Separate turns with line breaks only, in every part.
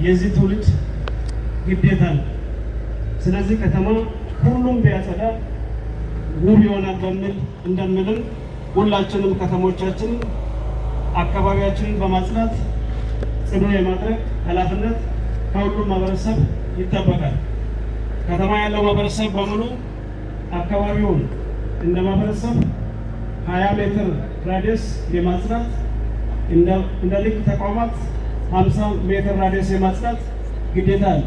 የዚህ ትውልድ ግዴታ ነው። ስለዚህ ከተማ ሁሉም ቢያጸዳ ውብ ይሆናል በሚል እንደምልም ሁላችንም ከተሞቻችን አካባቢያችንን በማጽዳት ጽዱ የማድረግ ኃላፊነት ከሁሉም ማህበረሰብ ይጠበቃል። ከተማ ያለው ማህበረሰብ በሙሉ አካባቢውን እንደ ማህበረሰብ 20 ሜትር ራዲየስ የማጽዳት እንደ ልክ ተቋማት 50 ሜትር ራዲየስ የማጽዳት ግዴታ አለ።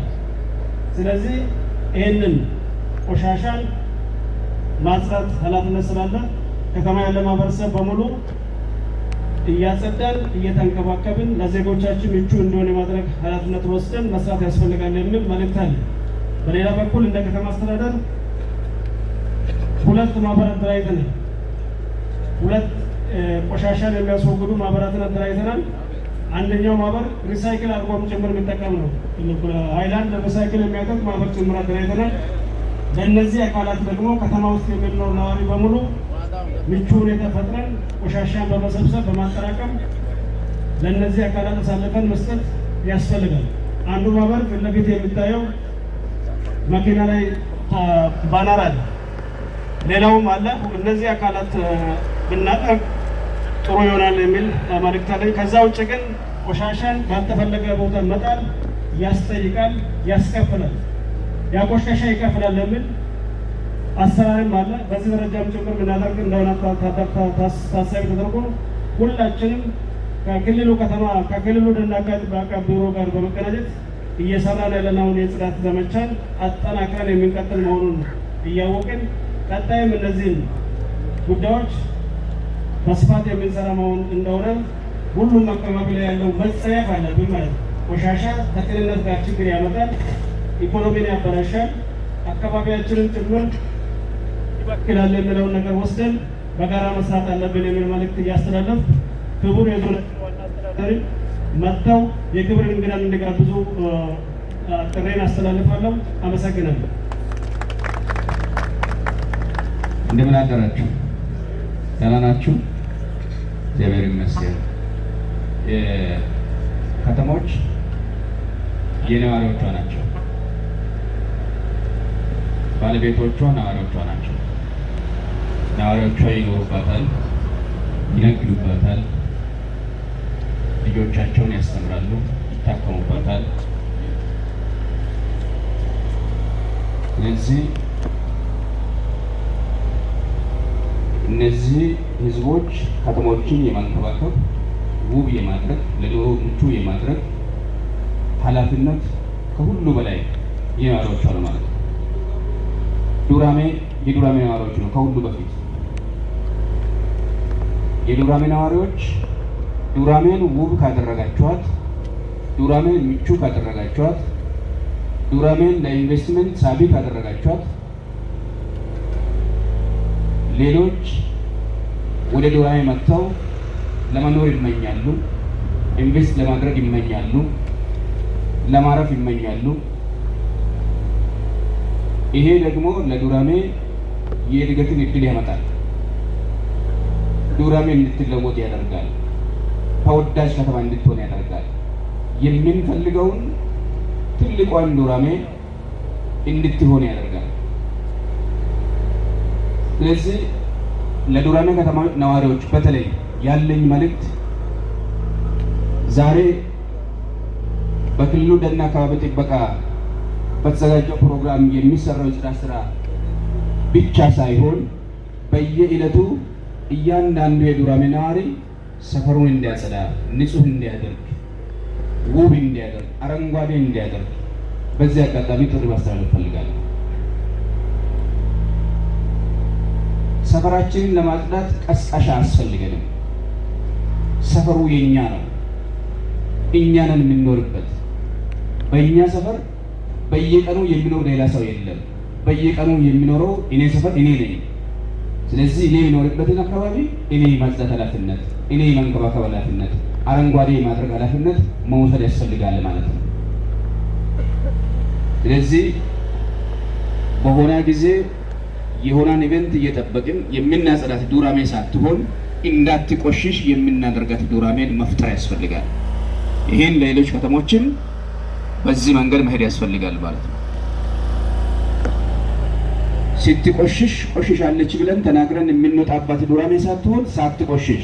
ስለዚህ ይህንን ቆሻሻን ማጽዳት ኃላፊነት ስላለ ከተማ ያለ ማህበረሰብ በሙሉ እያጸዳን እየተንከባከብን ለዜጎቻችን ምቹ እንዲሆን የማድረግ ኃላፊነት ወስደን መስራት ያስፈልጋል የሚል መልእክት አለ። በሌላ በኩል እንደ ከተማ አስተዳደር ሁለት ማህበራት አደራጅተናል። ሁለት ቆሻሻን የሚያስወግዱ ማህበራትን አደራጅተናል። አንደኛው ማህበር ሪሳይክል አድርጎም ጭምር የሚጠቀም ነው። ሃይላንድ ሪሳይክል የሚያደርግ ማህበር ጭምር አደራጅተናል። ለእነዚህ አካላት ደግሞ ከተማ ውስጥ የሚኖር ነዋሪ በሙሉ ምቹ ሁኔታ ፈጥረን ቆሻሻን በመሰብሰብ በማጠራቀም ለእነዚህ አካላት አሳልፈን መስጠት ያስፈልጋል። አንዱ ማህበር ፊት ለፊት የሚታየው መኪና ላይ ባነር አለ፣ ሌላውም አለ። እነዚህ አካላት ብናደርግ ጥሩ ይሆናል የሚል መልእክት አለኝ። ከዛ ውጭ ግን ቆሻሻን ባልተፈለገ ቦታ መጣል ያስጠይቃል፣ ያስከፍላል። ያ ቆሻሻ ይከፍላል የሚል አሰራርም አለ። በዚህ ደረጃም ጭምር ምናደርግ እንደሆነ ታሳቢ ተደርጎ ሁላችንም ከክልሉ ከተማ ከክልሉ ደንና ጥበቃ ቢሮ ጋር በመቀናጀት እየሰራን ያለነውን የጽዳት ዘመቻን አጠናክረን የምንቀጥል መሆኑን እያወቅን ቀጣይም እነዚህን ጉዳዮች በስፋት የምንሰራ መሆን እንደሆነ ሁሉም አካባቢ ላይ ያለው መጸየፍ አለብን ማለት ነው። ቆሻሻ ከጤንነት ጋር ችግር ያመጣል፣ ኢኮኖሚን ያበላሻል፣ አካባቢያችንን ጭምር ይበክላል የሚለውን ነገር ወስደን በጋራ መስራት አለብን የሚል መልእክት እያስተላለፍ ክቡር የዞን ዋና አስተዳዳሪ መጥተው የክብር እንግዳን እንዲጋብዙ ጥሬን አስተላልፋለሁ። አመሰግናለሁ።
እንደምን አደራችሁ? ደህና ናችሁ? እግዚአብሔር ይመስገን። ከተሞች የነዋሪዎቿ ናቸው። ባለቤቶቿ ነዋሪዎቿ ናቸው። ነዋሪዎቿ ይኖሩባታል፣ ይነግዱባታል፣ ልጆቻቸውን ያስተምራሉ፣ ይታከሙባታል። ስለዚህ እነዚህ ህዝቦች ከተሞችን የማንከባከብ ውብ የማድረግ ለኑሮ ምቹ የማድረግ ኃላፊነት ከሁሉ በላይ የነዋሪዎቿ ነው ማለት ነው። ዱራሜ የዱራሜ ነዋሪዎች ነው። ከሁሉ በፊት የዱራሜ ነዋሪዎች ዱራሜን ውብ ካደረጋችኋት፣ ዱራሜን ምቹ ካደረጋችኋት፣ ዱራሜን ለኢንቨስትመንት ሳቢ ካደረጋችኋት ሌሎች ወደ ዱራሜ መጥተው ለመኖር ይመኛሉ፣ ኢንቨስት ለማድረግ ይመኛሉ፣ ለማረፍ ይመኛሉ። ይሄ ደግሞ ለዱራሜ የእድገትን እድል ያመጣል። ዱራሜ እንድትለወጥ ያደርጋል። ተወዳጅ ከተማ እንድትሆን ያደርጋል። የምንፈልገውን ትልቋን ዱራሜ እንድትሆን ያደርጋል። ስለዚህ ለዱራሜ ከተማ ነዋሪዎች በተለይ ያለኝ መልእክት ዛሬ በክልሉ ደንና አካባቢ ጥበቃ በተዘጋጀው ፕሮግራም የሚሰራው የጽዳት ስራ ብቻ ሳይሆን በየዕለቱ እያንዳንዱ የዱራሜ ነዋሪ ሰፈሩን እንዲያጸዳ፣ ንጹህ እንዲያደርግ፣ ውብ እንዲያደርግ፣ አረንጓዴ እንዲያደርግ በዚህ አጋጣሚ ጥሪ ማስተላለፍ ፈልጋለሁ። ሰፈራችንን ለማጽዳት ቀስቃሻ አያስፈልገንም። ሰፈሩ የኛ ነው፣ እኛ ነን የምንኖርበት። በእኛ ሰፈር በየቀኑ የሚኖር ሌላ ሰው የለም። በየቀኑ የሚኖረው እኔ ሰፈር እኔ ነኝ። ስለዚህ እኔ የሚኖርበትን አካባቢ እኔ የማጽዳት ኃላፊነት፣ እኔ የመንከባከብ ኃላፊነት፣ አረንጓዴ የማድረግ ኃላፊነት መውሰድ ያስፈልጋል ማለት ነው። ስለዚህ በሆነ ጊዜ የሆነን ኢቨንት እየጠበቅን የምናጸዳት ዱራሜ ሳትሆን እንዳትቆሽሽ የምናደርጋት ዱራሜን መፍጠር ያስፈልጋል። ይሄን ለሌሎች ከተሞችም በዚህ መንገድ መሄድ ያስፈልጋል ማለት ነው። ስትቆሽሽ ቆሽሻለች ብለን ተናግረን የምንወጣባት ዱራሜ ሳትሆን ሳትቆሽሽ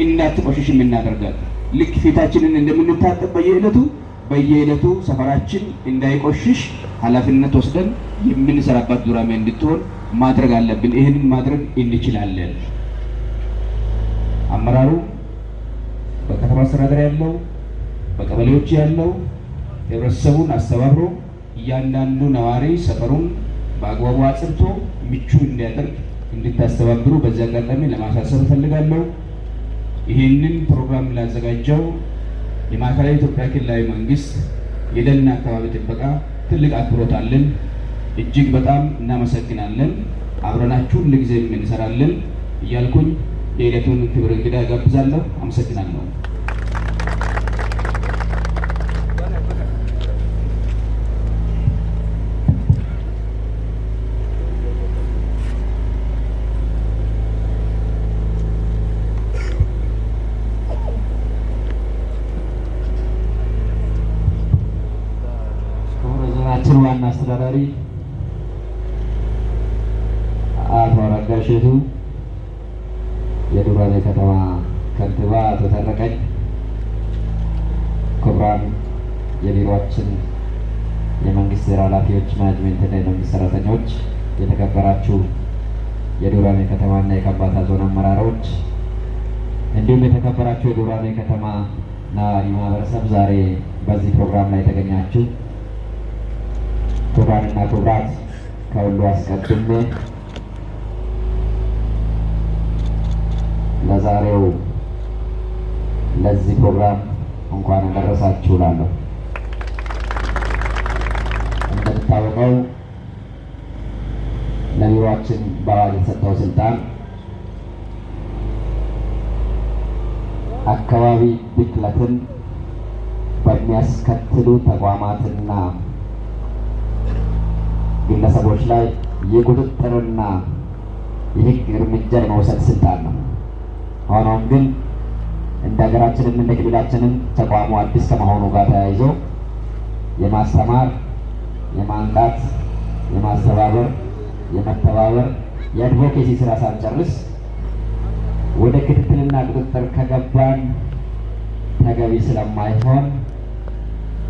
እንዳትቆሽሽ የምናደርጋት ልክ ፊታችንን እንደምንታጠብ በየዕለቱ ሰፈራችን እንዳይቆሽሽ ኃላፊነት ወስደን የምንሰራባት ዱራሜ እንድትሆን ማድረግ አለብን። ይህንን ማድረግ እንችላለን። አመራሩ በከተማ አስተዳደር ያለው በቀበሌዎች ያለው ህብረተሰቡን አስተባብሮ እያንዳንዱ ነዋሪ ሰፈሩን በአግባቡ አጽድቶ ምቹ እንዲያደርግ እንድታስተባብሩ በዚህ አጋጣሚ ለማሳሰብ እፈልጋለሁ። ይህንን ፕሮግራም ላዘጋጀው የማዕከላዊ ኢትዮጵያ ክልላዊ መንግስት የደንና አካባቢ ጥበቃ ትልቅ አክብሮት አለን። እጅግ በጣም እናመሰግናለን። አብረናችሁ ሁልጊዜ እንሰራለን እያልኩኝ የዕለቱን ክብር እንግዳ ጋብዛለሁ። አመሰግናለሁ።
ዋና አስተዳዳሪ አቶ አረጋ እሸቱ፣ የዱራሜ ከተማ ከንቲባ አቶ ተረቀኝ፣ ክቡራን የቢሮአችን የመንግስት ስራ ኃላፊዎች፣ ማኔጅመንትና የመንግስት ሰራተኞች፣ የተከበራችሁ የዱራሜ ከተማና የከምባታ ዞን አመራሮች፣ እንዲሁም የተከበራችሁ የዱራሜ ከተማ ነዋሪ ማህበረሰብ፣ ዛሬ በዚህ ፕሮግራም ላይ የተገኛችሁ ክቡራንና ክቡራት፣ ከሁሉ አስቀድሜ ለዛሬው ለዚህ ፕሮግራም እንኳን አደረሳችሁ እላለሁ። እንደሚታወቀው ለቢሮአችን በአዋጅ የተሰጠው ስልጣን አካባቢ ብክለትን በሚያስከትሉ ተቋማትና ግለሰቦች ላይ የቁጥጥርና የሕግ እርምጃ የመውሰድ ስልጣን ነው። ሆኖም ግን እንደ ሀገራችንም እንደ ክልላችንም ተቋሙ አዲስ ከመሆኑ ጋር ተያይዞ የማስተማር፣ የማንቃት፣ የማስተባበር፣ የመተባበር የአድቮኬሲ ስራ ሳንጨርስ ወደ ክትትልና ቁጥጥር ከገባን ተገቢ ስለማይሆን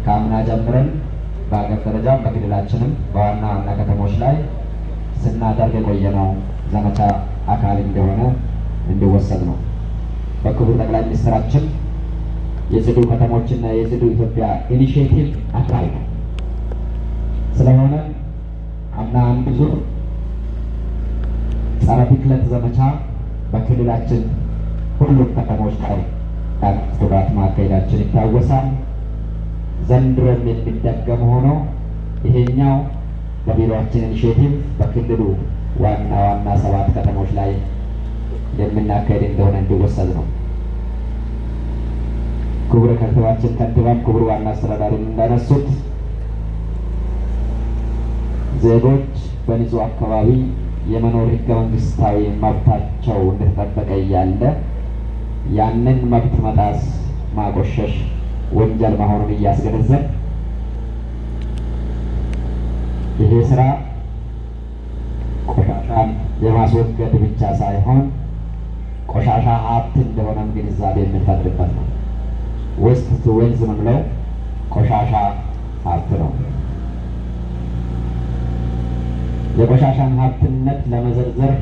ከአምና ጀምረን በአገር ደረጃም በክልላችንም በዋና ዋና ከተሞች ላይ ስናደርግ የቆየነው ዘመቻ አካል እንደሆነ እንዲወሰድ ነው። በክቡር ጠቅላይ ሚኒስትራችን የጽዱ ከተሞችና የጽዱ ኢትዮጵያ ኢኒሼቲቭ አካል ነው። ስለሆነ አምና አንድ ዙር ጸረ ብክለት ዘመቻ በክልላችን ሁሉም ከተሞች ላይ ትኩረት ማካሄዳችን ይታወሳል። ዘንድሮም የሚደገም ሆኖ ይሄኛው በቢሮአችን ኢኒሼቲቭ በክልሉ ዋና ዋና 7 ከተሞች ላይ የምናካሄድ እንደሆነ እንዲወሰድ ነው። ክቡር ከንቲባችን ከንቲባም ክቡር ዋና አስተዳዳሪ እንዳነሱት ዜጎች በንጹህ አካባቢ የመኖር ህገ መንግስታዊ መብታቸው እንደተጠበቀ እያለ ያንን መብት መጣስ፣ ማቆሸሽ ወንጀል መሆኑን እያስገነዘብ ይሄ ስራ ቆሻሻን የማስወገድ ብቻ ሳይሆን ቆሻሻ ሀብት እንደሆነም ግንዛቤ የምንፈጥርበት ነው። ዌስት ቱ ዌልዝ የምንለው ቆሻሻ ሀብት ነው። የቆሻሻን ሀብትነት ለመዘርዘር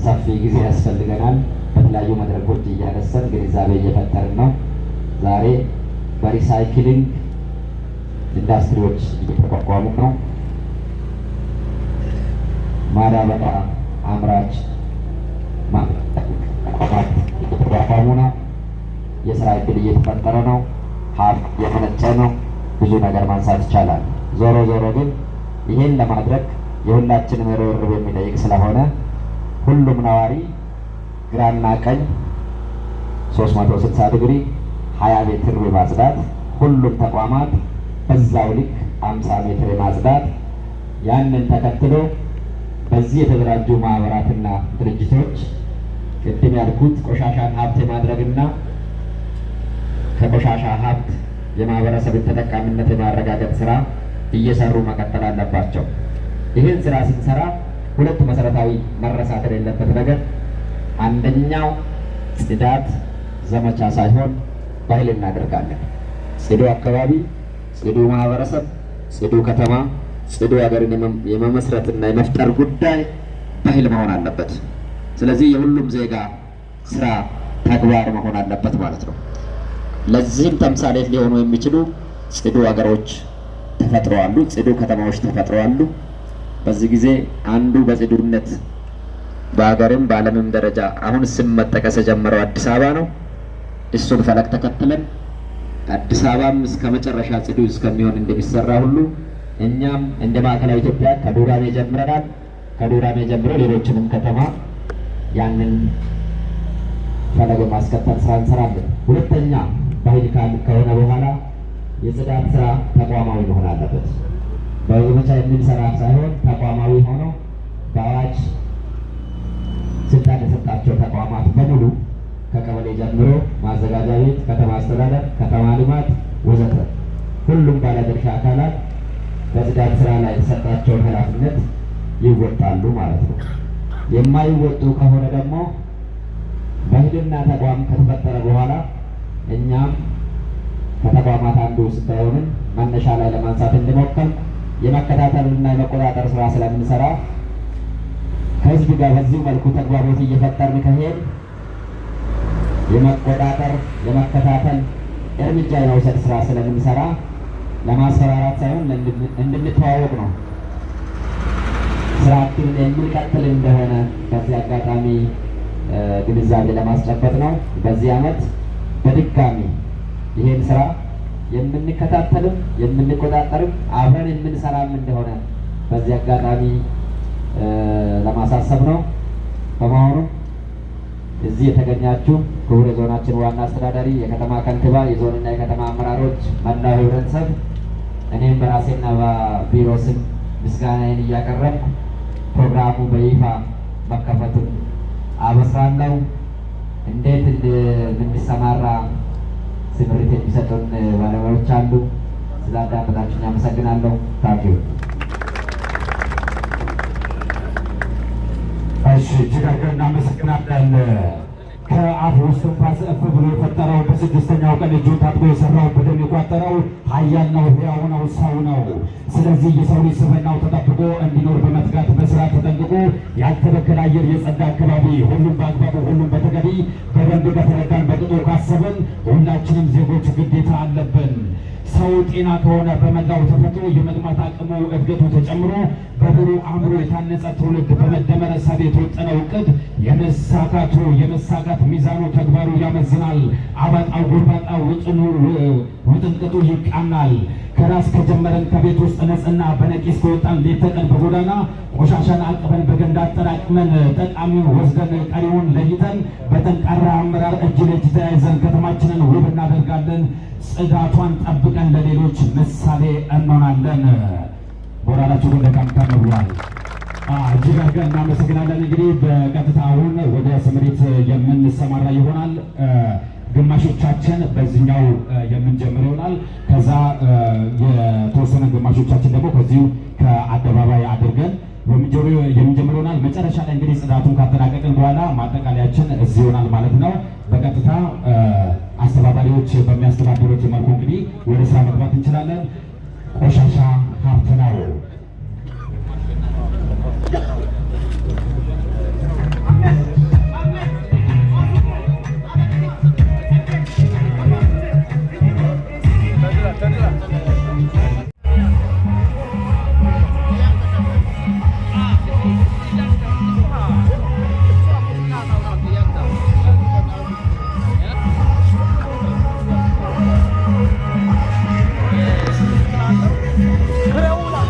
ሰፊ ጊዜ ያስፈልገናል። በተለያዩ መድረኮች እያነሳን ግንዛቤ እየፈጠርን ነው። ዛሬ በሪሳይክሊንግ ኢንዱስትሪዎች እየተቋቋሙ ነው። ማዳበሪያ አምራች ተቋማት እየተቋቋሙ ነው። የስራ ዕድል እየተፈጠረ ነው። ሀብት እየመነጨ ነው። ብዙ ነገር ማንሳት ይቻላል። ዞሮ ዞሮ ግን ይህን ለማድረግ የሁላችንም ርብርብ የሚጠይቅ ስለሆነ ሁሉም ነዋሪ ግራና ቀኝ 360 ዲግሪ 20 ሜትር የማጽዳት፣ ሁሉም ተቋማት በዛው ልክ 50 ሜትር የማጽዳት፣ ያንን ተከትሎ በዚህ የተደራጁ ማህበራትና ድርጅቶች ቅድም ያልኩት ቆሻሻን ሀብት የማድረግና ከቆሻሻ ሀብት የማህበረሰብን ተጠቃሚነት የማረጋገጥ ስራ እየሰሩ መቀጠል አለባቸው። ይህን ስራ ስንሰራ ሁለት መሰረታዊ መረሳት የሌለበት ነገር፣ አንደኛው ጽዳት ዘመቻ ሳይሆን ባህል እናደርጋለን። ጽዱ አካባቢ፣ ጽዱ ማህበረሰብ፣ ጽዱ ከተማ፣ ጽዱ ሀገርን የመመስረትና የመፍጠር ጉዳይ ባህል መሆን አለበት። ስለዚህ የሁሉም ዜጋ ስራ ተግባር መሆን አለበት ማለት ነው። ለዚህም ተምሳሌት ሊሆኑ የሚችሉ ጽዱ ሀገሮች ተፈጥረዋል፣ ጽዱ ከተማዎች ተፈጥረዋል። በዚህ ጊዜ አንዱ በጽዱነት በሀገርም በዓለምም ደረጃ አሁን ስም መጠቀስ የጀመረው አዲስ አበባ ነው። እሱን ፈለግ ተከትለን አዲስ አበባም እስከ መጨረሻ ጽዱ እስከሚሆን እንደሚሰራ ሁሉ እኛም እንደ ማዕከላዊ ኢትዮጵያ ከዱራሜ ጀምረናል። ከዱራሜ ጀምሮ ሌሎችንም ከተማ ያንን ፈለግ ማስከተል ስራ እንሰራለን። ሁለተኛ ባህል ከሆነ በኋላ የጽዳት ስራ ተቋማዊ መሆን አለበት። በዘመቻ የምንሰራ ሳይሆን ተቋማዊ ሆኖ በአዋጅ ስልጣን የሰጣቸው ተቋማት በሙሉ ከቀበሌ ጀምሮ ማዘጋጃ ቤት፣ ከተማ አስተዳደር፣ ከተማ ልማት ወዘተ ሁሉም ባለድርሻ አካላት በጽዳት ስራ ላይ የተሰጣቸውን ኃላፊነት ይወጣሉ ማለት ነው። የማይወጡ ከሆነ ደግሞ ባህልና ተቋም ከተፈጠረ በኋላ እኛም ከተቋማት አንዱ ስለሆንን መነሻ ላይ ለማንሳት እንሞክር የመከታተልና የመቆጣጠር ስራ ስለምንሰራ ከህዝብ ጋር በዚህ መልኩ ተግባቦት እየፈጠርን ከሄድ የመቆጣጠር የመከታተል እርምጃ የመውሰድ ስራ ስለምንሰራ ለማስፈራራት ሳይሆን እንድንተዋወቅ ነው። ስራችንን የምንቀጥል እንደሆነ በዚህ አጋጣሚ ግንዛቤ ለማስጨበጥ ነው። በዚህ ዓመት በድጋሚ ይሄን ስራ የምንከታተልም የምንቆጣጠርም አብረን የምንሰራም እንደሆነ በዚህ አጋጣሚ ለማሳሰብ ነው። በመሆኑ እዚህ የተገኛችሁ ክቡር የዞናችን ዋና አስተዳዳሪ፣ የከተማ ከንቲባ፣ የዞንና የከተማ አመራሮች፣ መላው ህብረተሰብ እኔም በራሴና በቢሮ ስም ምስጋናዬን እያቀረብኩ ፕሮግራሙ በይፋ መከፈቱን አበስራለሁ። እንዴት እንደምንሰማራ ስምሪት የሚሰጡን ባለሙያዎች አሉ። ስላዳመጣችሁኝ አመሰግናለሁ። ታንኪዩ።
እሺ፣ እጅግ አድርገን እናመሰግናለን። ከአፍ ውስጥ ንፋስ እፍ ብሎ የፈጠረው በስድስተኛው ቀን እጁን ታጥቦ የሰራው በደም የቋጠረው ኃያል ነው፣ ሕያው ነው፣ ሰው ነው። ስለዚህ የሰው ልጅ ስብዕናው ተጠብቆ እንዲኖር በመትጋት በስራ ተጠንቅቆ ያልተበከለ አየር፣ የጸዳ አካባቢ፣ ሁሉም በአግባቡ ሁሉም በተገቢ በደንብ ከተረዳን በቅጡ ካሰብን ሁላችንም ዜጎች ግዴታ አለብን። ሰው ጤና ከሆነ በመላው ተፈጥሮ የመልማት አቅሙ እድገቱ ተጨምሮ በብሩህ አእምሮ የታነጸ ትውልድ በመደመር እሳቤ የተወጠነው እቅድ የመሳካት ሚዛኑ ተግባሩ ያመዝናል። አባጣው ጎርባጣው ውጥኑ ውጥንቅጡ ይቃናል። ከራስ ከጀመረን ከቤት ውስጥ ንጽህና በነቂስ ከወጣን ሌት ተቀን በጎዳና ቆሻሻን አቅበን በገንዳ አጠራቅመን ጠቃሚውን ወስደን ቀሪውን ለይተን በጠንካራ አመራር እጅ ለእጅ ተያይዘን ከተማችንን ውብ እናደርጋለን። ጽዳቷን ጠብቀን ለሌሎች ምሳሌ እንሆናለን። ሞራላችሁ ግን ደካምካም ብሏል። እጅግ አድርገን እናመሰግናለን። እንግዲህ በቀጥታ አሁን ወደ ስምሪት የምንሰማራ ይሆናል። ግማሾቻችን በዚህኛው የምንጀምር ይሆናል። ከዛ የተወሰነ ግማሾቻችን ደግሞ ከዚሁ ከአደባባይ አድርገን የምንጀምር ይሆናል። መጨረሻ ላይ እንግዲህ ጽዳቱን ካጠናቀቅን በኋላ ማጠቃለያችን እዚህ ይሆናል ማለት ነው። በቀጥታ አስተባባሪዎች በሚያስተባበሩት መልኩ እንግዲህ ወደ ስራ መግባት እንችላለን። ቆሻሻ ሀብት ነው።
그래 올라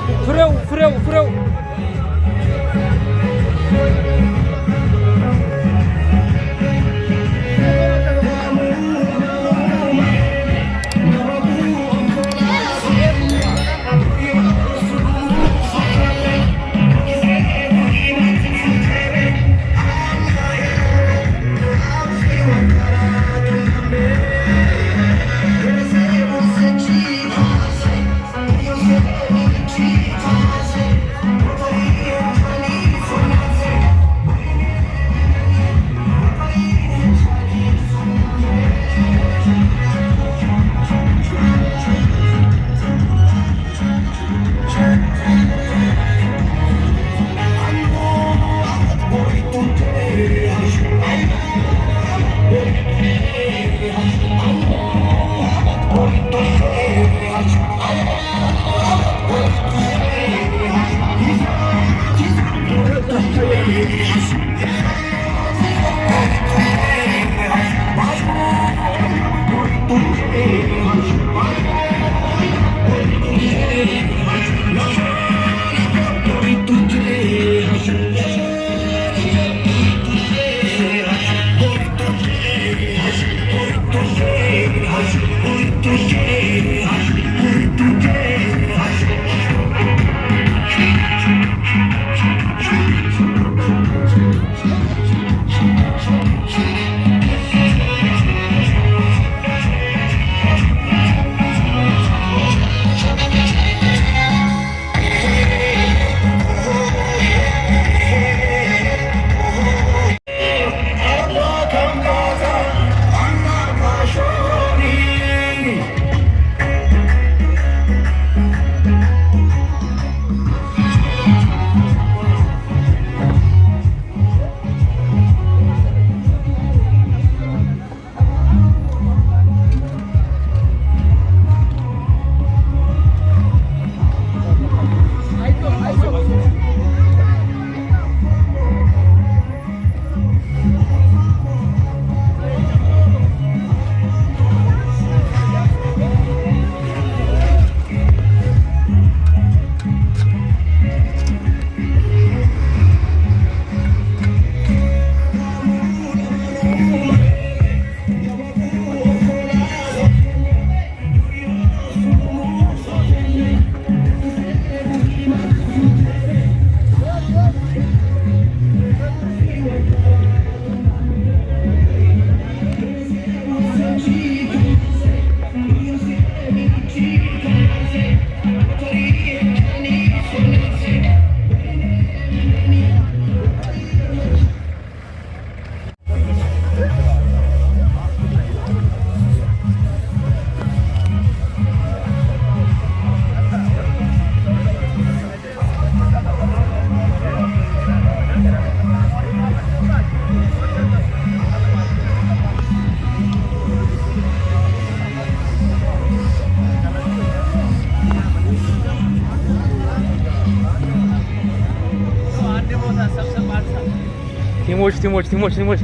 ቲሞች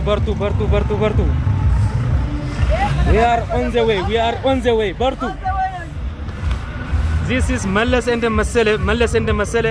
በርቱ we are on the way በርቱ this is መለስ እንደ መሰለ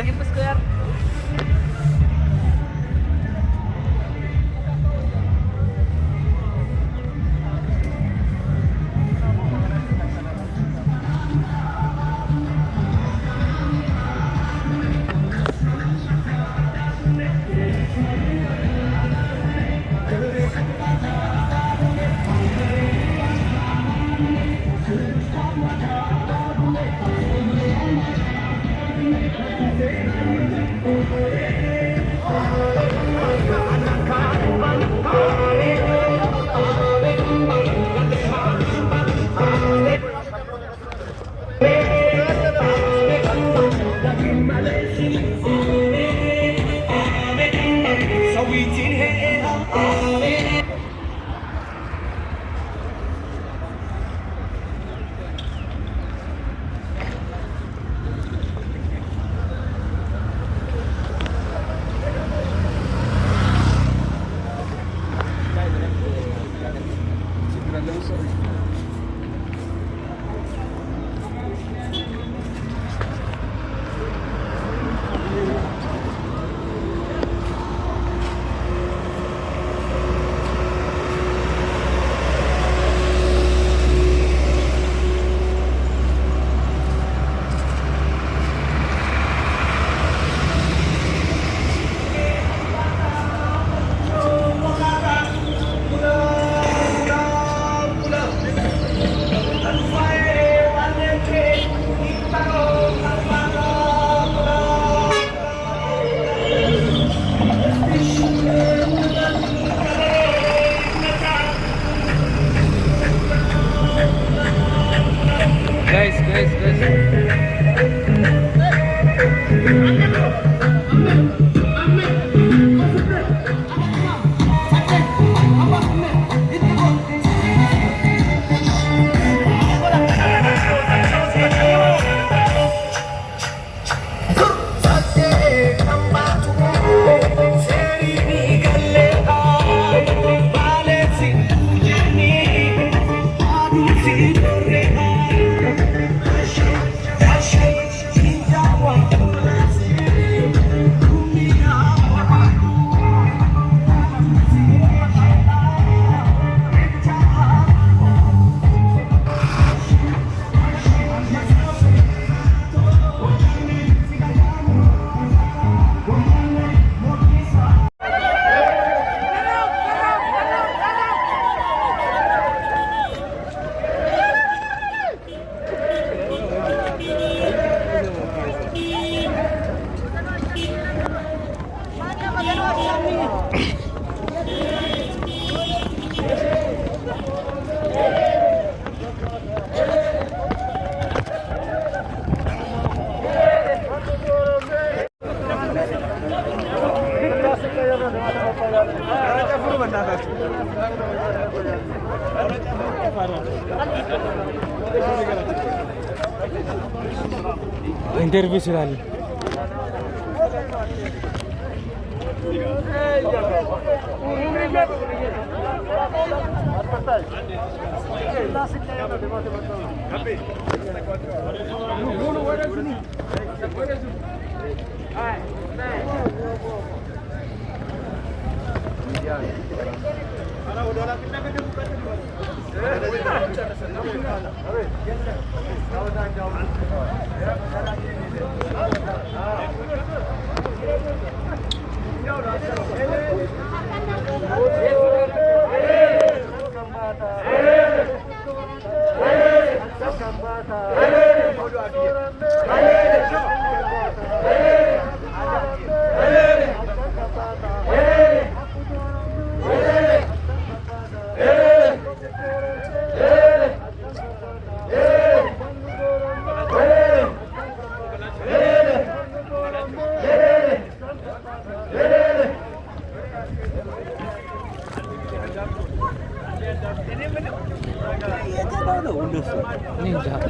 इंटरव्यू चला ली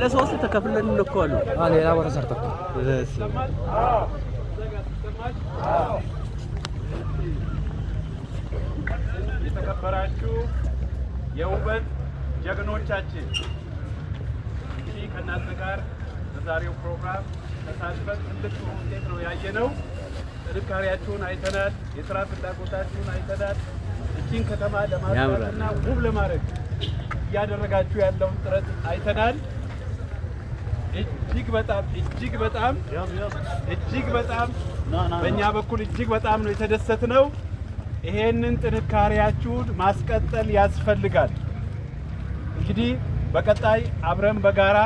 ለሶስት ተከፍለን ልኮሉ
ሌላ ቦታ ሰርተው
የተከበራችሁ የውበት ጀግኖቻችን እንግዲህ ከእናንተ ጋር በዛሬው ፕሮግራም ተሳትፈን ትልቅ ውጤት ነው ያየነው። ጥንካሬያችሁን አይተናል። የስራ ፍላጎታችሁን አይተናል። እቺን ከተማ ለማስፋትና ውብ ለማድረግ እያደረጋችሁ ያለውን ጥረት አይተናል። እጅግ በጣም በእኛ በኩል እጅግ በጣም ነው የተደሰትነው። ይሄንን ጥንካሬያችሁን ማስቀጠል ያስፈልጋል። እንግዲህ በቀጣይ አብረን በጋራ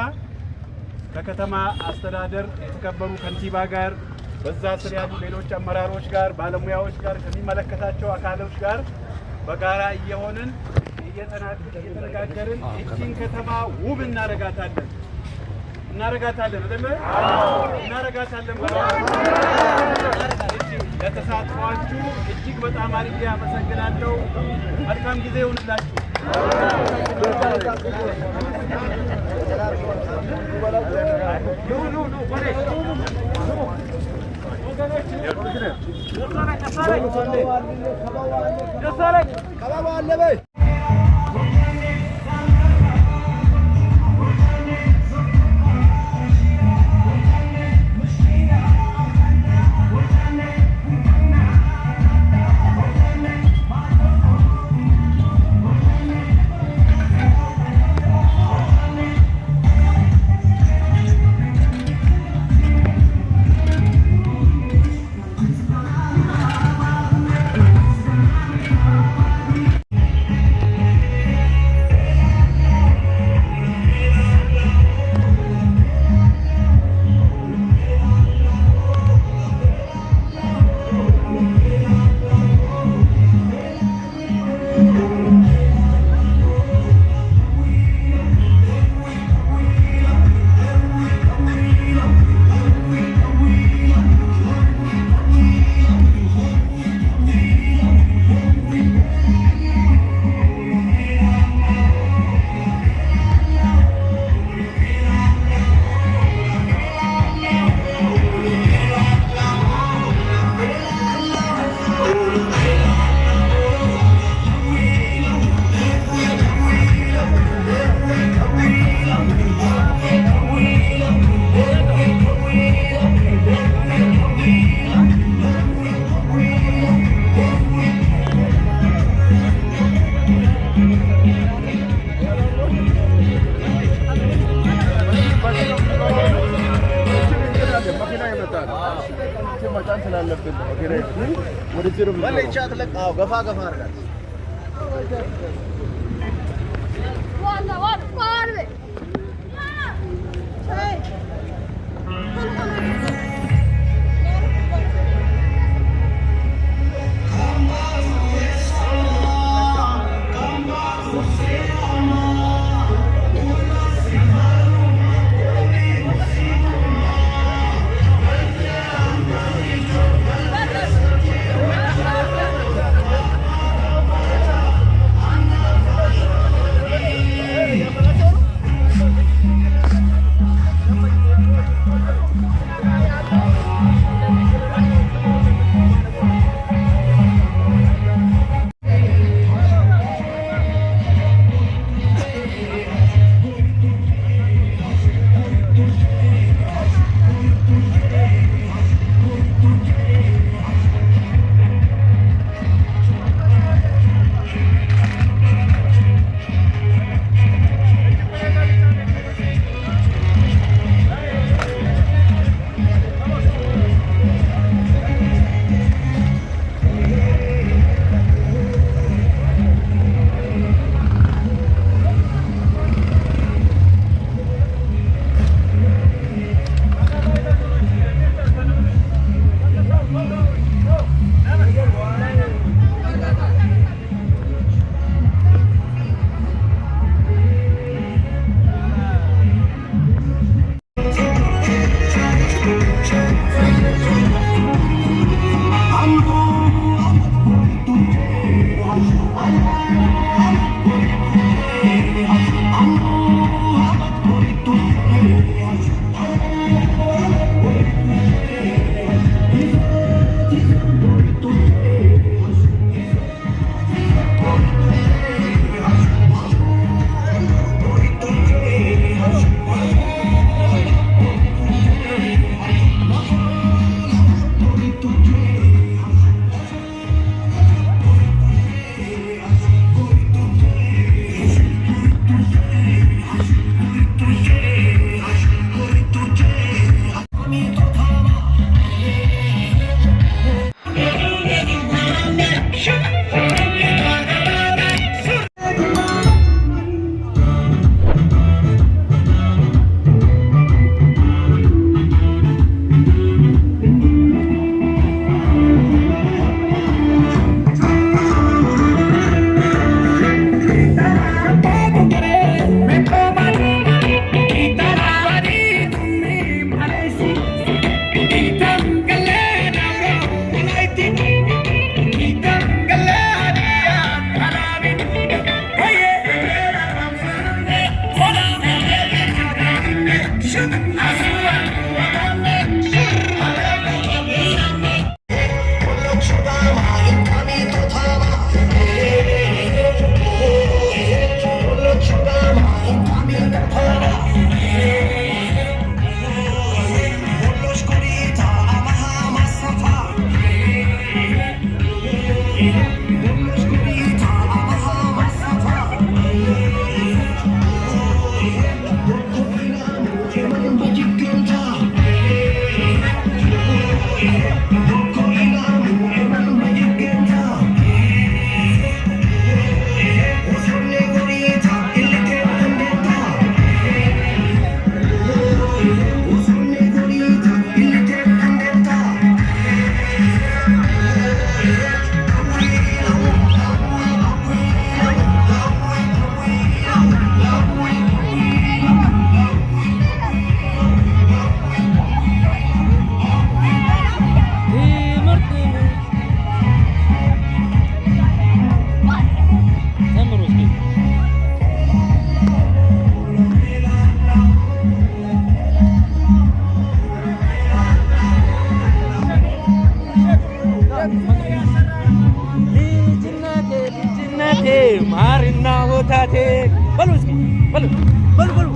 ከከተማ አስተዳደር የተከበሩ ከንቲባ ጋር በዛ ስር ያሉ ሌሎች አመራሮች ጋር ባለሙያዎች ጋር ከሚመለከታቸው አካሎች ጋር በጋራ እየሆንን እየተነጋገርን እቺን ከተማ ውብ እናረጋታለን ለተሳትፏችሁ እጅግ በጣም አድርጌ አመሰግናለሁ። መልካም ጊዜ ይሁንላችሁ።
ማርና ወታቴ በሉ እስኪ በሉ በሉ በሉ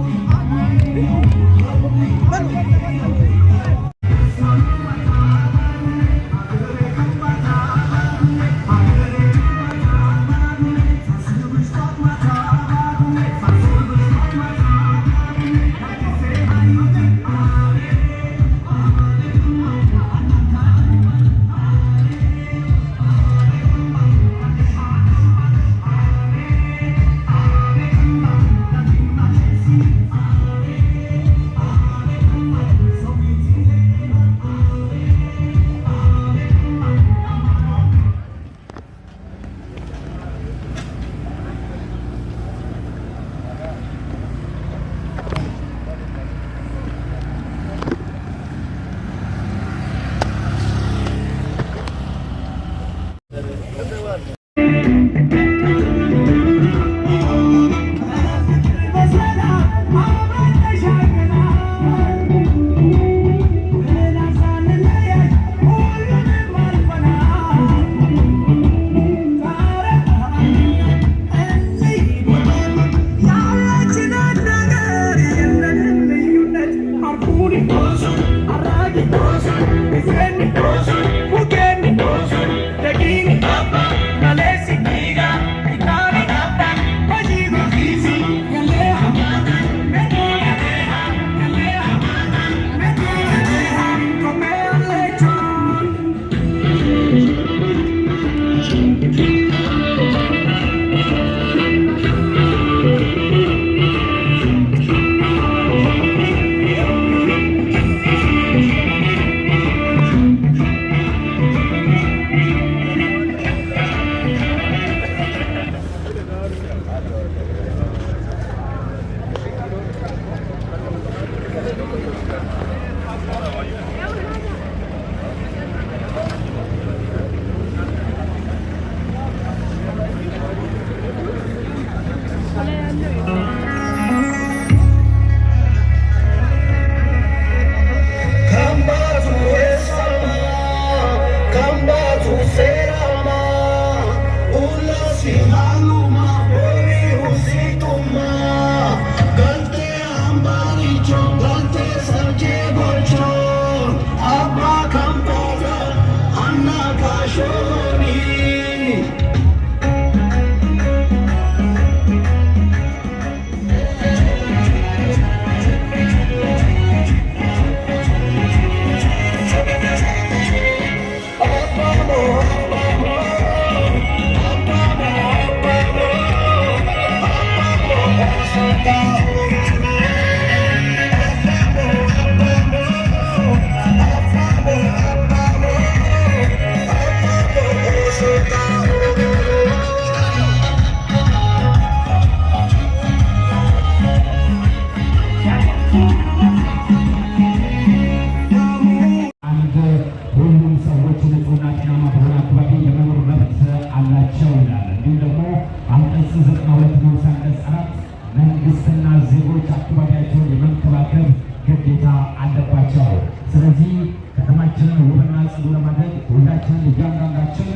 መንግስትና ዜጎች አካባቢያቸውን የመንከባከብ ግዴታ አለባቸው። ስለዚህ ከተማችንን ውብና ጽዱ ለማድረግ ሁላችንን እያንዳንዳችን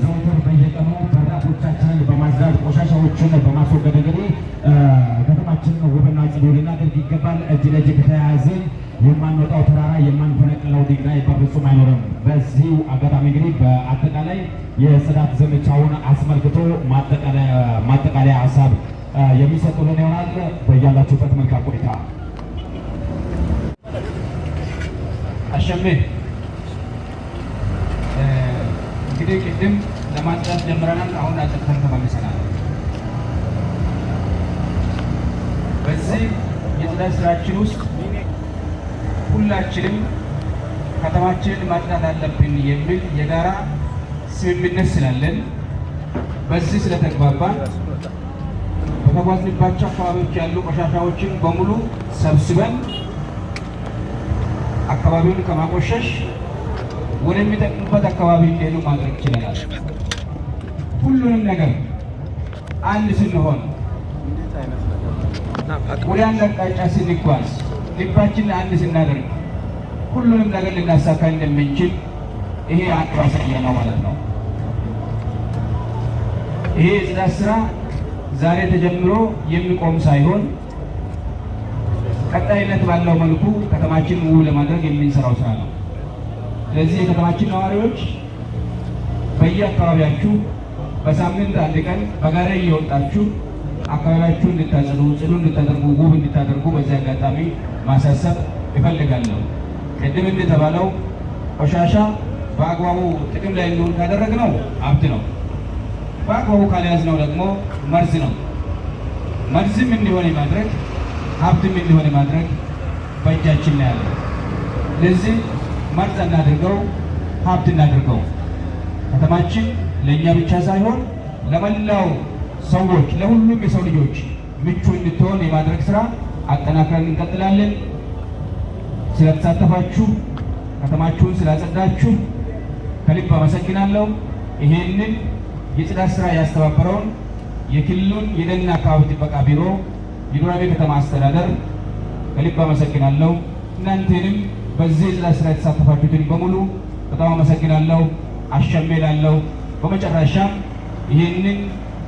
ዘውትር በየቀኑ በራፎቻችንን በማጽዳት ቆሻሻዎችን በማስወገድ እንግዲህ ከተማችንን ውብና ጽዱ ልናደርግ ይገባል። እጅ ለእጅ ከተያያዝን የማንወጣው ተራራ የማንፈነቅለው ድንጋይ በፍጹም አይኖርም። በዚህ በዚህ አጋጣሚ እንግዲህ በአጠቃላይ የጽዳት ዘመቻውን አስመልክቶ ማጠቃለያ ሀሳብ የሚሰጡልን ይሆናል። በያላችሁበት መልካም ቆይታ።
አሸሜ እንግዲህ ቅድም ለማጽዳት ጀምረናል። አሁን አጽድተን ተመልሰናል። በዚህ የጽዳት ስራችን ውስጥ ሁላችንም ከተማችንን ማጽዳት አለብን የሚል የጋራ ስምምነት ስላለን በዚህ ስለተግባባን በተጓዝንባቸው አካባቢዎች ያሉ ቆሻሻዎችን በሙሉ ሰብስበን አካባቢውን ከማቆሸሽ ወደሚጠቅሙበት አካባቢ እንዲሄዱ ማድረግ ይችላል። ሁሉንም ነገር አንድ ስንሆን ወደ አንድ አቅጣጫ ስንጓዝ ልባችን አንድ ስናደርግ ሁሉንም ነገር ልናሳካ እንደምንችል ይሄ አንድ ማሳያ ነው ማለት ነው። ይሄ የጽዳት ስራ ዛሬ ተጀምሮ የሚቆም ሳይሆን ቀጣይነት ባለው መልኩ ከተማችን ውብ ለማድረግ የምንሰራው ስራ ነው። ስለዚህ የከተማችን ነዋሪዎች በየአካባቢያችሁ በሳምንት አንድ ቀን በጋራ እየወጣችሁ አካባቢያችሁ እንድታጸዱ፣ ጽዱ እንድታደርጉ፣ ውብ እንድታደርጉ በዚህ አጋጣሚ ማሳሰብ እፈልጋለሁ። ቅድም እንደተባለው ቆሻሻ በአግባቡ ጥቅም ላይ እንዲውል ካደረግነው ሀብት ነው። በአግባቡ ካልያዝነው ደግሞ መርዝ ነው። መርዝም እንዲሆን የማድረግ ሀብትም እንዲሆን የማድረግ በእጃችን ላይ ያለ። ስለዚህ መርዝ እናድርገው፣ ሀብት እናድርገው። ከተማችን ለእኛ ብቻ ሳይሆን ለመላው ሰዎች፣ ለሁሉም የሰው ልጆች ምቹ እንድትሆን የማድረግ ስራ አጠናክረን እንቀጥላለን። ስለተሳተፋችሁ፣ ከተማችሁን ስላጸዳችሁ ከልብ አመሰግናለሁ። ይሄንን የጽዳት ስራ ያስተባበረውን የክልሉን የደንና አካባቢ ጥበቃ ቢሮ፣ የዱራሜ ከተማ አስተዳደር ከልብ አመሰግናለሁ። እናንተንም በዚህ የጽዳት ስራ የተሳተፋችሁትን በሙሉ በጣም አመሰግናለሁ። አሸሜ ላለው በመጨረሻም ይህንን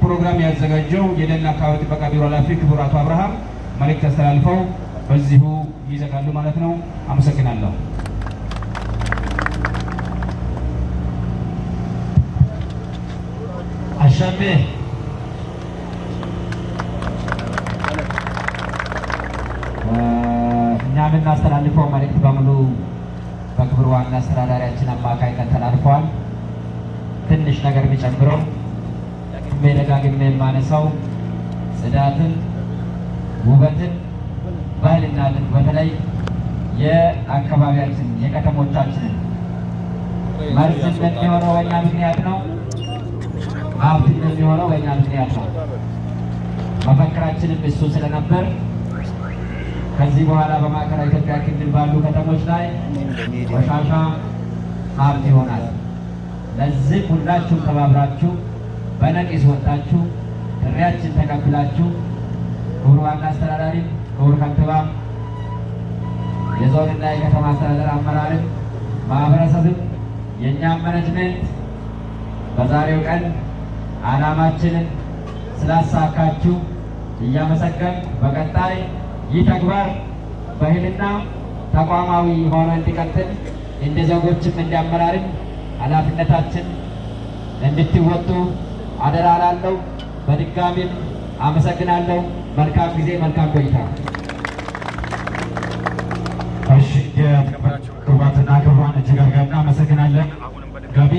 ፕሮግራም ያዘጋጀው የደንና አካባቢ ጥበቃ ቢሮ ኃላፊ ክቡር አቶ አብርሃም መልእክት አስተላልፈው በዚሁ ይዘጋሉ ማለት ነው። አመሰግናለሁ።
አሸሜ
እኛ የምናስተላልፈው መልእክት በሙሉ በክብር ዋና አስተዳዳሪያችን አማካኝነት ተላልፈዋል። ትንሽ ነገር የሚጨምረው ደጋግሜ የማነሳው ጽዳትን፣ ውበትን፣ ባህልና በተለይ የአካባቢያችን የከተሞቻችንን መርዝ የሚሆነው በእኛ ምክንያት ነው። ሀብት የሚሆነው በእኛ ምክንያት ነው። መፈክራችንም እሱ ስለነበር ከዚህ በኋላ በማዕከላዊ ኢትዮጵያ ክልል ባሉ ከተሞች ላይ ቆሻሻ ሀብት ይሆናል። ለዚህ ሁላችሁም ተባብራችሁ በነቂስ ወጣችሁ ጥሪያችን ተቀብላችሁ ክቡር ዋና አስተዳዳሪ፣ ክቡር ከንቲባ፣ የዞንና የከተማ አስተዳደር አመራርም ማህበረሰብም የእኛም ማኔጅመንት በዛሬው ቀን ዓላማችንን ስላሳካችሁ እያመሰገን በቀጣይ ይህ ተግባር ባህልና ተቋማዊ ሆኖ እንዲቀጥል እንደ ዜጎችም እንደ አመራርም ኃላፊነታችን እንድትወጡ አደራ እላለሁ። በድጋሚም አመሰግናለሁ። መልካም ጊዜ፣ መልካም ቆይታ።
እሺ፣ የተከበራችሁ ክቡራትና ክቡራን እጅግ አድርገን እናመሰግናለን። ገቢ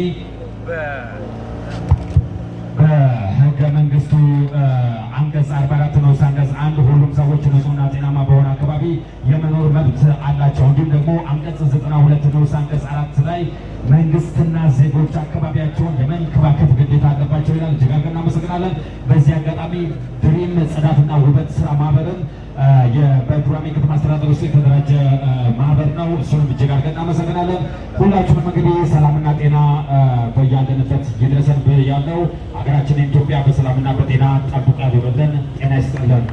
በህገ መንግስቱ አንቀጽ 44 ንዑስ አንቀጽ 1 ሁሉም ሰዎች ንጹህና ጤናማ በሆነ አካባቢ የመኖር መብት አላቸው። እንዲሁም ደግሞ አንቀጽ 92 ንዑስ አንቀጽ 4 ላይ መንግስትና ዜጎች አካባቢያቸውን የመንከባከብ ግዴታ አለባቸው ይላል። እጅግ አድርገን እናመሰግናለን። በዚህ አጋጣሚ ድሪም ጽዳትና ውበት ስራ ማህበርን በዱራሜ ከተማ አስተዳደር ውስጥ የተደራጀ ማህበር ነው። እሱንም እጅግ አድርገን እናመሰግናለን። ሁላችሁንም እንግዲህ ሰላምና ጤና በያለንበት ይድረሰን ያለው ሀገራችን ኢትዮጵያ በሰላምና በጤና ጠብቃ ይበለን። ጤና ይስጥልን።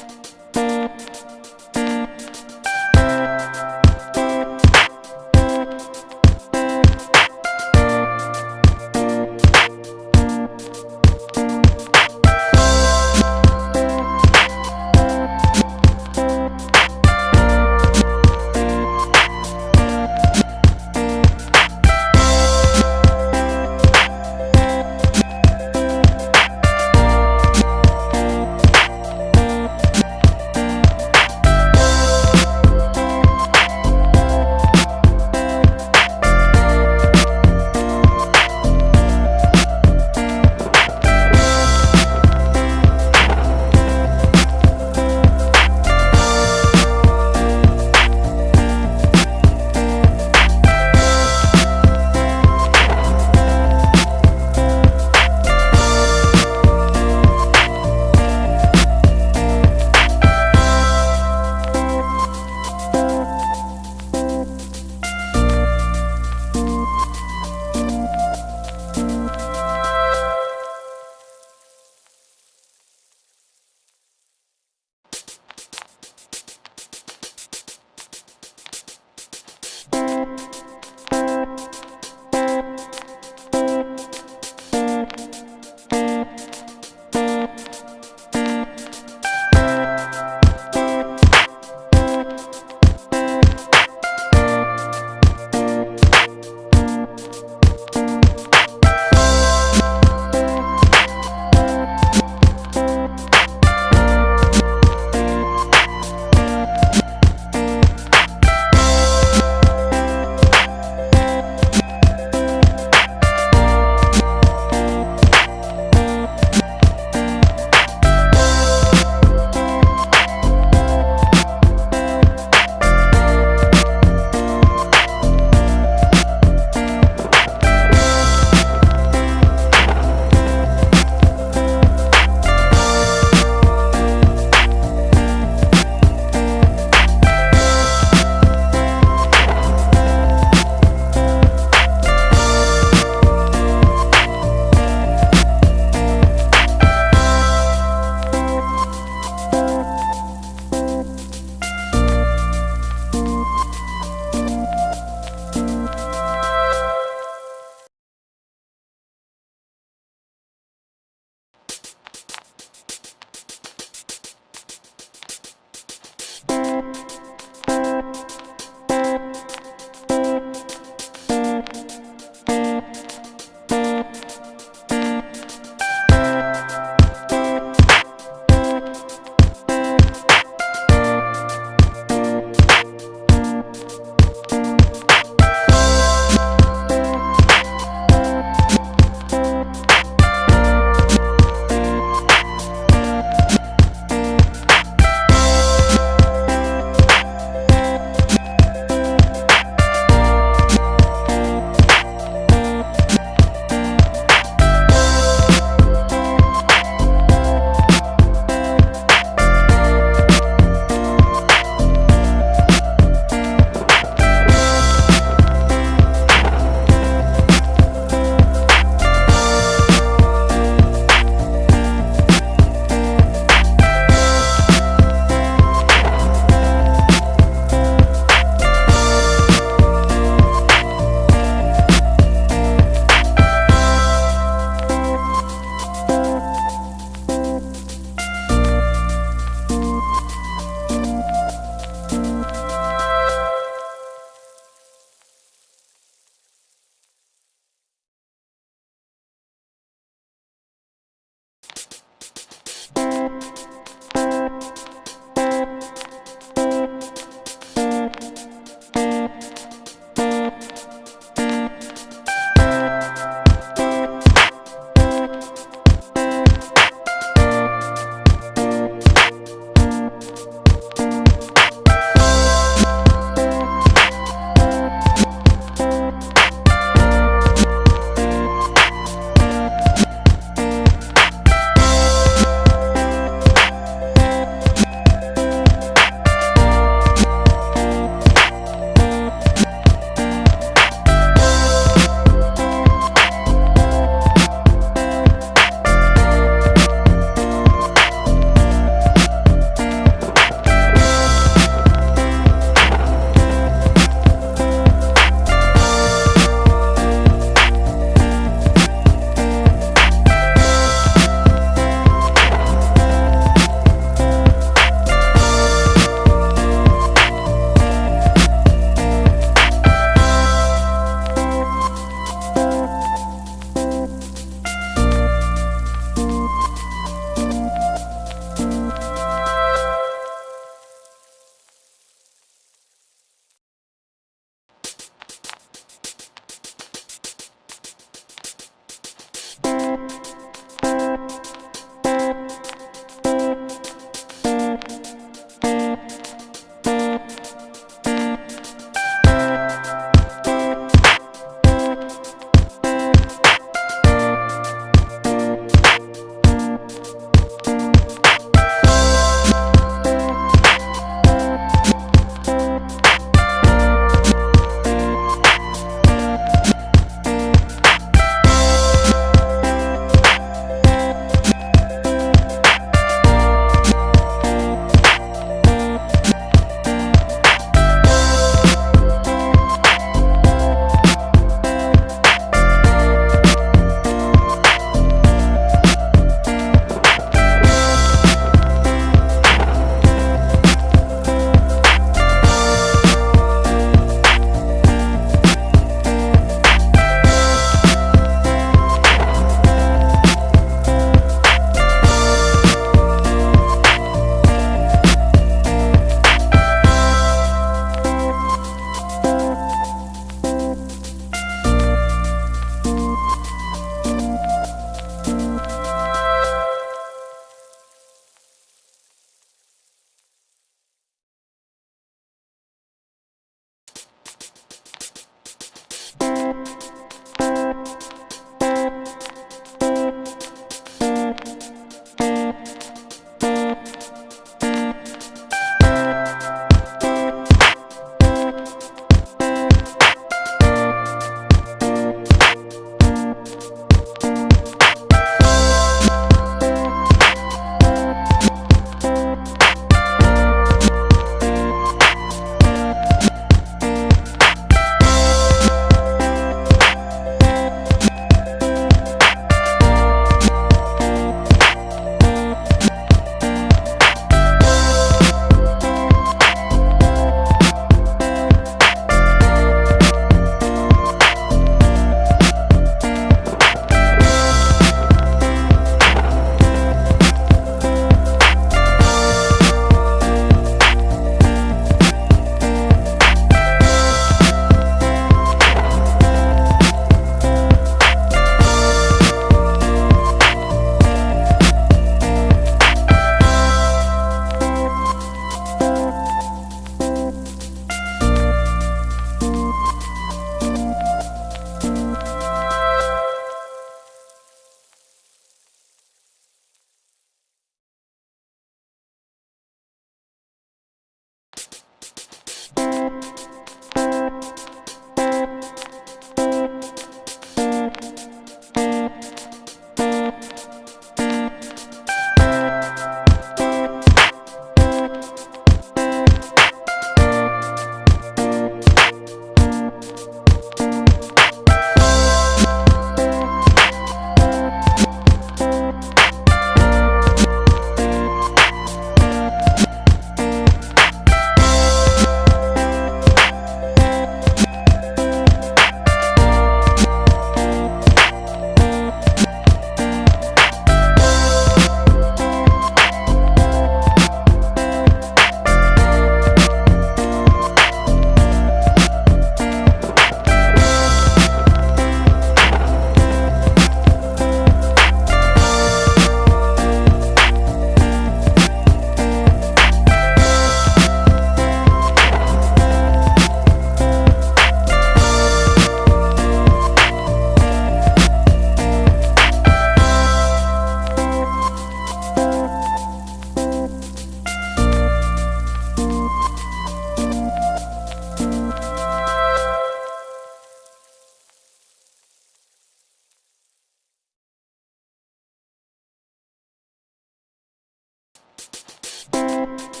ነው።